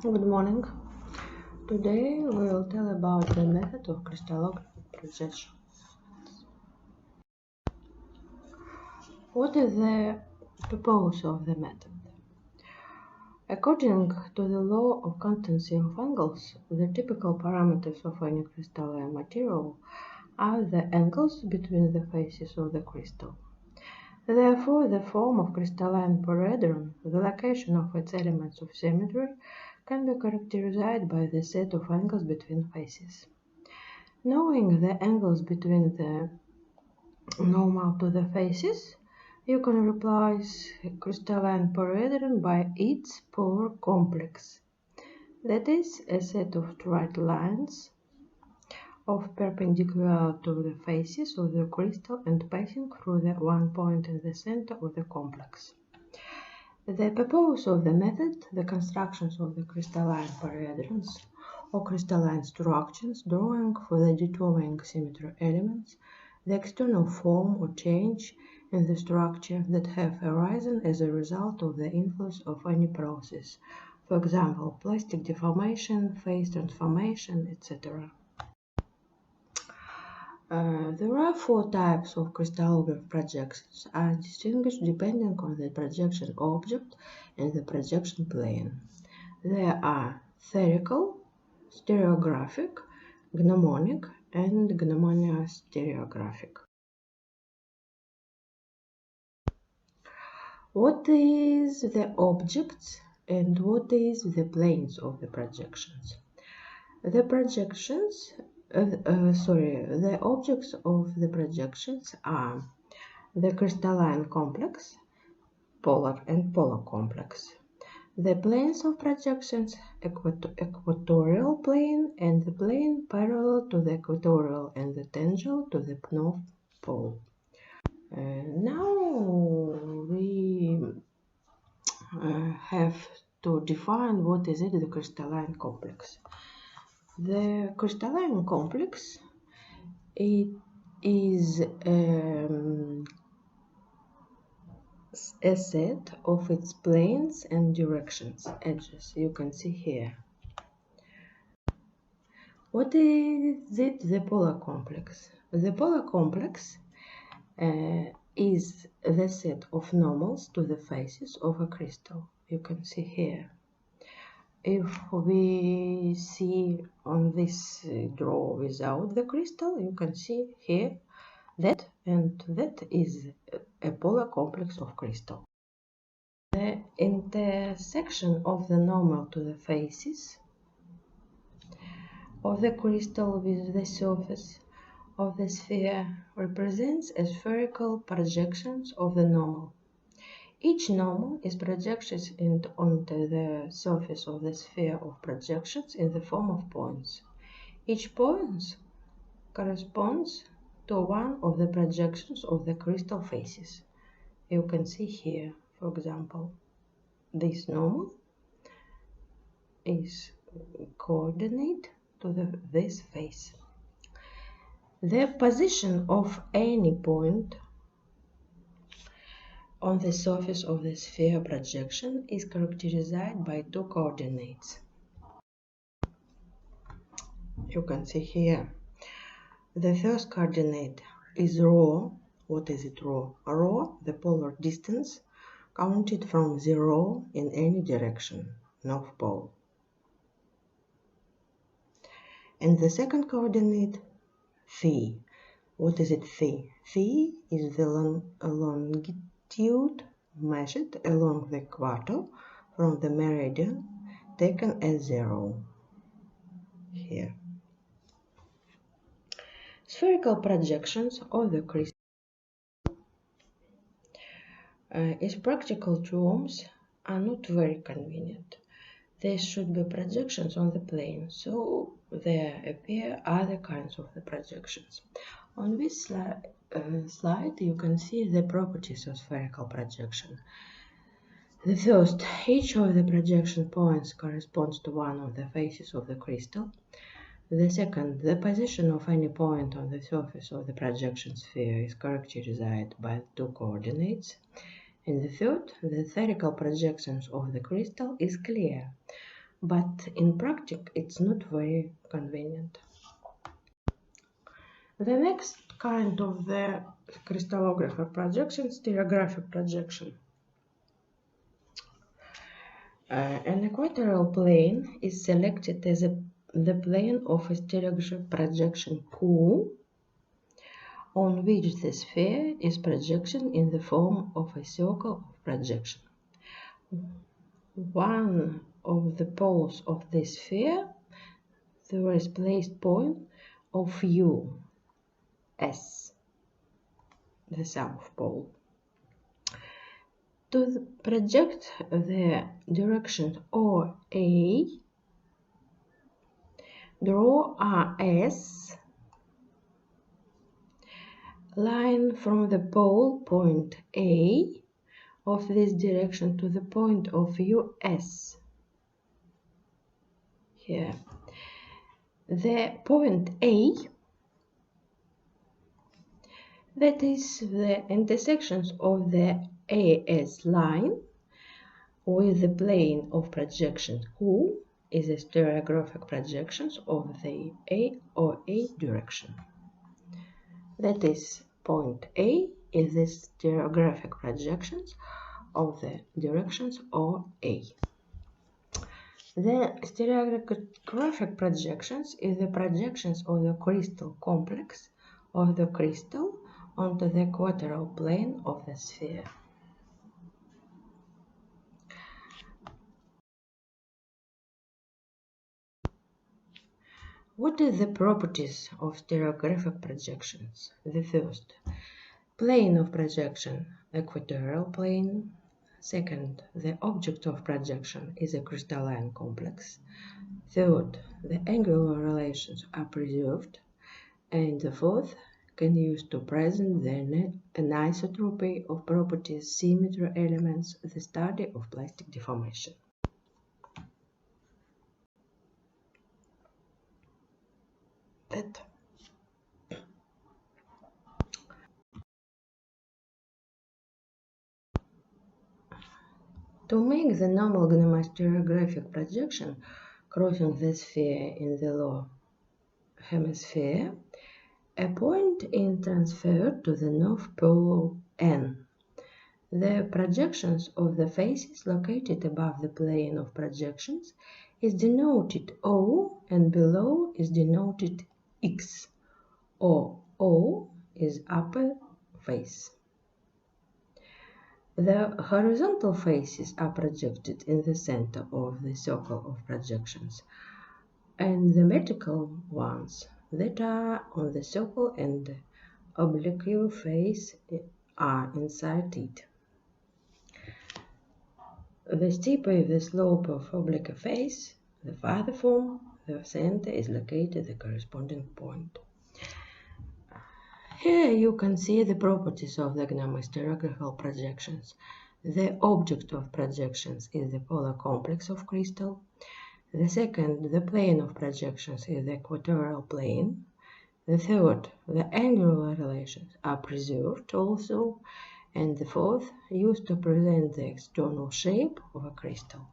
Good morning. Today we will tell about the method of crystallographic projection. What is the purpose of the method? According to the law of constancy of angles, the typical parameters of any crystalline material are the angles between the faces of the crystal. Therefore, the form of crystalline polyhedron, the location of its elements of symmetry, can be characterized by the set of angles between faces. Knowing the angles between the normal to the faces, you can replace crystalline polyhedron by its polar complex. That is a set of straight lines of perpendicular to the faces of the crystal and passing through the one point in the center of the complex. The purpose of the method, the constructions of the crystalline polyhedrons or crystalline structures, drawing for the determining symmetry elements, the external form or change in the structure that have arisen as a result of the influence of any process, for example, plastic deformation, phase transformation, etc. There are four types of crystallograph projections, are distinguished depending on the projection object and the projection plane. There are spherical, stereographic, gnomonic, and gnomonostereographic. What is the objects and what is the planes of the projections? The objects of the projections are the crystalline complex, polar and polar complex. The planes of projections, equatorial plane and the plane parallel to the equatorial and the tangential to the north pole. Now we have to define what is the crystalline complex. The crystalline complex is a set of its planes and directions, edges, you can see here. What is it, the polar complex? The polar complex is the set of normals to the faces of a crystal, you can see here. If we see on this draw without the crystal, you can see here that, and that is a polar complex of crystal. The intersection of the normal to the faces of the crystal with the surface of the sphere represents a spherical projections of the normal. Each normal is projected onto the surface of the sphere of projections in the form of points. Each point corresponds to one of the projections of the crystal faces. You can see here, for example, this normal is coordinate to this face. The position of any point on the surface of the sphere projection is characterized by two coordinates. You can see here. The first coordinate is rho. What is it, rho? Rho, the polar distance, counted from 0 in any direction, North Pole. And the second coordinate, phi. What is it, phi? Phi is the longitude measured along the equator from the meridian taken as 0. Here. Spherical projections of the crystal. Its practical terms are not very convenient. There should be projections on the plane, so there appear other kinds of the projections. On this slide, you can see the properties of spherical projection. The first, each of the projection points corresponds to one of the faces of the crystal. The second, the position of any point on the surface of the projection sphere is characterized by two coordinates. And the third, the spherical projections of the crystal is clear. but in practice it's not very convenient. The next kind of the crystallographer projection, stereographic projection. An equatorial plane is selected as the plane of a stereographic projection Q, on which the sphere is projected in the form of a circle of projection. One of the poles of this sphere, there is placed point of U, S, the south pole. To project the direction OA, draw RS line from the pole point A of this direction to the point of US. Here, the point A, that is the intersections of the AS line with the plane of projection Q, is a stereographic projections of the AOA direction. That is, point A is the stereographic projections of the directions OA. The stereographic projections is the projections of the crystal complex of the crystal onto the equatorial plane of the sphere. What are the properties of stereographic projections? The first, plane of projection, equatorial plane. Second, the object of projection is a crystalline complex. Third, the angular relations are preserved. And the fourth, can use to present the anisotropy of properties, symmetry elements, the study of plastic deformation. To make the normal gnomosteriographic projection crossing the sphere in the lower hemisphere, a point is transferred to the north pole N. The projections of the faces located above the plane of projections is denoted O, and below is denoted X. O is upper face. The horizontal faces are projected in the center of the circle of projections, and the vertical ones that are on the circle and the oblique face are inside it. The steeper the slope of oblique face, the farther from the center is located the corresponding point. Here you can see the properties of the gnomosteriographical projections. The object of projections is the polar complex of crystal. The second, the plane of projections is the equatorial plane. The third, the angular relations are preserved also. And the fourth, used to present the external shape of a crystal.